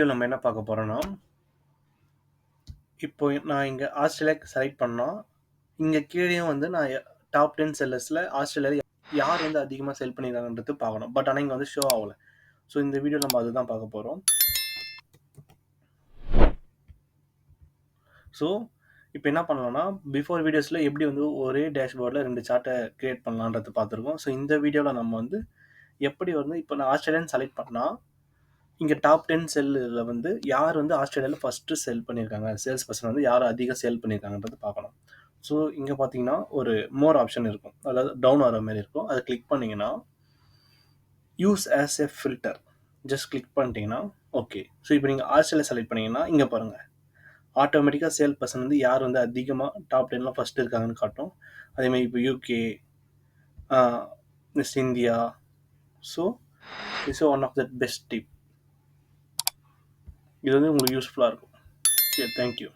வீடியோவில் நம்ம என்ன பார்க்க போகிறோன்னா, இப்போ நான் இங்கே ஆஸ்திரேலியா செலக்ட் பண்ணால் இங்கே கீழேயும் வந்து நான் டாப் 10 செல்லர்ஸில் ஆஸ்திரேலியாவில் யார் வந்து அதிகமாக செல் பண்ணியிருக்காங்கன்றது பார்க்கணும். பட் ஆனால் இங்கே வந்து ஷோ ஆகலை. ஸோ இந்த வீடியோ நம்ம அதுதான் பார்க்க போகிறோம். ஸோ இப்போ என்ன பண்ணலாம்னா, பிஃபோர் வீடியோஸில் எப்படி வந்து ஒரே டேஷ்போர்டில் 2 சார்ட்டை க்ரியேட் பண்ணலான்றது பார்த்துருக்கோம். ஸோ இந்த வீடியோவில் நம்ம வந்து எப்படி வந்து இப்போ நான் ஆஸ்திரேலியன் செலக்ட் பண்ணால் இங்கே டாப் 10 செல்லில் வந்து யார் வந்து ஆஸ்திரேலியாவில் ஃபஸ்ட்டு செல் பண்ணியிருக்காங்க, சேல்ஸ் பர்சன் வந்து யார் அதிகம் சேல் பண்ணியிருக்காங்கன்றது பார்க்கணும். ஸோ இங்கே பார்த்தீங்கன்னா ஒரு மோர் ஆப்ஷன் இருக்கும், அதாவது டவுன் வர மாதிரி இருக்கும். அதை கிளிக் பண்ணிங்கன்னா use as a filter just click பண்ணிட்டீங்கன்னா ஓகே. ஸோ இப்போ நீங்கள் ஆஸ்திரேலியா செலக்ட் பண்ணிங்கன்னா இங்கே பாருங்கள், ஆட்டோமேட்டிக்காக சேல் பர்சன் வந்து யார் வந்து அதிகமாக டாப் 10லாம் ஃபஸ்ட்டு இருக்காங்கன்னு காட்டும். அதேமாதிரி இப்போ UK, next India. So it's one of the best tip. இது வந்து உங்களுக்கு யூஸ்ஃபுல்லாக இருக்கும். சரி, தேங்க்யூ.